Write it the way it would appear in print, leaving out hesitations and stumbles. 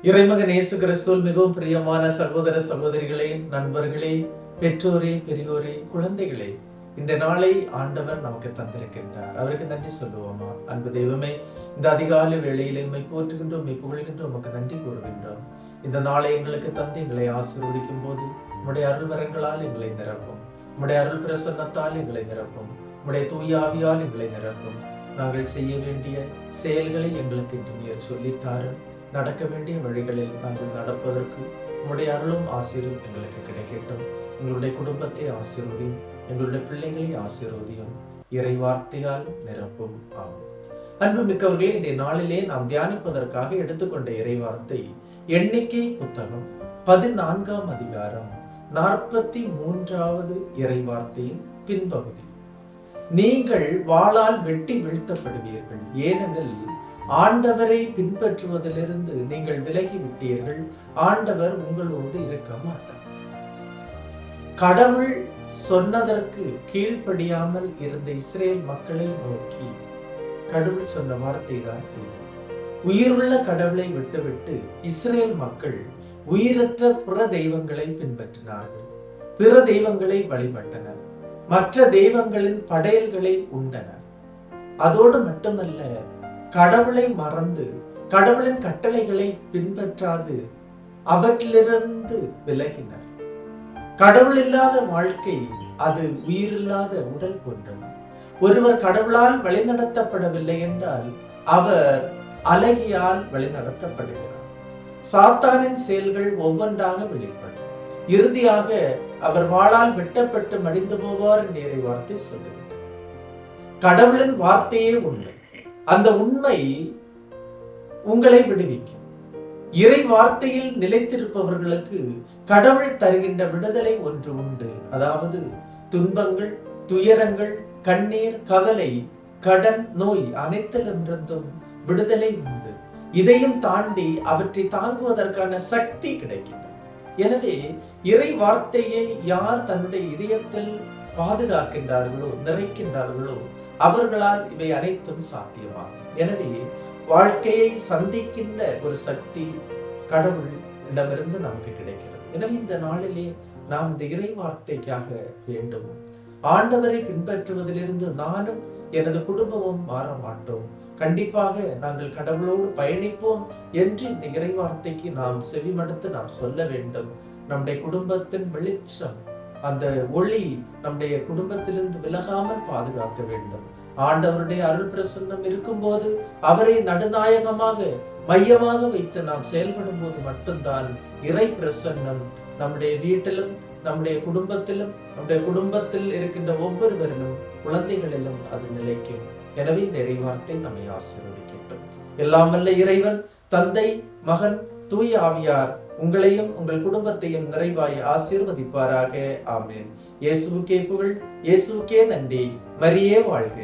இறைமகன் இயேசு கிறிஸ்துவில் மிகவும் பிரியமான சகோதர சகோதரிகளே, நண்பர்களே, பெற்றோரே, பெரியோரே, குழந்தைகளே, இந்த நாளை ஆண்டவர் நமக்கு தந்திருக்கின்றார். அவருக்கு நன்றி சொல்லுவோமா? அன்பு தெய்வமே, இந்த அதிகாலை வேளையிலே உம்மை போற்றுகின்றோம், உம்மை புகழ்கின்றோம், உமக்கு நன்றி கூறுகின்றோம். இந்த நாளை எங்களுக்கு தந்து எங்களை ஆசீர்வதிக்கும் போது உம்முடைய அருள் வரங்களால் எங்களை நிரப்பும், உம்முடைய அருள் பிரசன்னத்தால் எங்களை நிரப்பும், உம்முடைய தூய ஆவியால் எங்களை நிரப்பும். நாங்கள் செய்ய வேண்டிய செயல்களை எங்களுக்கு இன்று நீர் சொல்லித்தாரும். நடக்க வேண்டிய வழிகளில் நாங்கள் நடப்பதற்கு உம்முடைய அருளும் ஆசீரும் எங்களுக்கு கிடைக்கட்டும். எங்களுடைய குடும்பத்தை ஆசீர்வதியும், எங்களுடைய பிள்ளைகளை ஆசீர்வதியும், இறை வார்த்தையால் நிரப்பும். ஆகும். அன்பு மிக்கவர்களே, இந்த நாளிலே நாம் தியானிப்பதற்காக எடுத்துக்கொண்ட இறை வார்த்தை எண்ணிக்கை புத்தகம் 14ஆம் அதிகாரம் 43வது இறை வார்த்தையின் பின்பகுதி. நீங்கள் வாளால் வெட்டி வீழ்த்தப்படுவீர்கள், ஏனெனில் ஆண்டவரை பின்பற்றுவதிலிருந்து நீங்கள் விலகி விட்டீர்கள். ஆண்டவர் உங்களோடு இருக்க மாட்டார். கடவுள் சொன்னதற்கு கீழ்ப்படியாமல் இருந்த இஸ்ரேல் மக்களை நோக்கி கடவுள் சொன்ன வார்த்தை தான் இது. உயிருள்ள கடவுளை விட்டுவிட்டு இஸ்ரேல் மக்கள் உயிரற்ற பிற தெய்வங்களை பின்பற்றினார்கள். பிற தெய்வங்களை வழிபட்டனர். மற்ற தெய்வங்களின் படையல்களை உண்டனர். அதோடு மட்டுமல்ல, கடவுளை மறந்து கடவுளின் கட்டளைகளை பின்பற்றாது அவற்றிலிருந்து விலகினர். கடவுள் இல்லாத வாழ்க்கை அது உயிரில்லாத உடல் போன்றது. ஒருவர் கடவுளால் வழிநடத்தப்படவில்லை என்றால் அவர் அழகியால் வழிநடத்தப்படுகிறார். சாத்தானின் செயல்கள் ஒவ்வொன்றாக வெளிப்படும். இறுதியாக அவர் வாளால் வெட்டப்பட்டு மடிந்து போவார் என்று இறை வார்த்தை சொல்லுகிறது. கடவுளின் வார்த்தையே உண்மை. அந்த உண்மை உங்களை விடுவிக்கும். இறை வார்த்தையில் நிலைத்திருப்பவர்களுக்கு கடவுள் தருகின்ற விடுதலை ஒன்று உண்டு. அதாவது துன்பங்கள், துயரங்கள், கண்ணீர், கவலை, கடன், நோய் அனைத்திலிருந்தும் விடுதலை உண்டு. இதையும் தாண்டி அவற்றை தாங்குவதற்கான சக்தி கிடைக்கின்றது. எனவே இறை வார்த்தையை யார் தன்னுடைய இதயத்தில் பாதுகாக்கின்றார்களோ, நிறைக்கின்றார்களோ, அவர்களால் இவை அனைத்தும் சாத்தியமாகும். எனவே வாழ்க்கையை சந்திக்கின்ற ஒரு சக்தி கடவுளிடமிருந்து நமக்கு கிடைக்கிறது. எனவே இந்த நாளிலே நாம் இந்த இறை வார்த்தைக்காக வேண்டும். ஆண்டவரை பின்பற்றுவதிலிருந்து நானும் எனது குடும்பமும் மாற மாட்டோம். கண்டிப்பாக நாங்கள் கடவுளோடு பயணிப்போம் என்று இந்த இறை வார்த்தைக்கு நாம் செவிமடுத்து நாம் சொல்ல வேண்டும். நம்முடைய குடும்பத்தின் வெளிச்சம், அந்த ஒளி நம்முடைய குடும்பத்திலிருந்து விலகாமல் பாதுகாக்க வேண்டும். ஆண்டவருடைய அருள் பிரசன்னம் இருக்கும்போது அவரை நடுநாயகமாக மையமாக வைத்து நாம் செயல்படும் போது மட்டும்தான் இறை பிரசன்னம் நம்முடைய வீட்டிலும், நம்முடைய குடும்பத்திலும், நம்முடைய குடும்பத்தில் இருக்கின்ற ஒவ்வொருவரிலும், குழந்தைகளிலும் அது நிலைக்கும். எனவே இந்த இறை வார்த்தை நம்மை ஆசீர்வதிக்கட்டும். எல்லாம் வல்ல இறைவன், தந்தை, மகன், தூய ஆவியார் உங்களையும் உங்கள் குடும்பத்தையும் நிறைவாய் ஆசீர்வதிப்பாராக. ஆமென். இயேசுவுக்கே புகழ், இயேசுவுக்கே நன்றி. மரியே வாழ்க.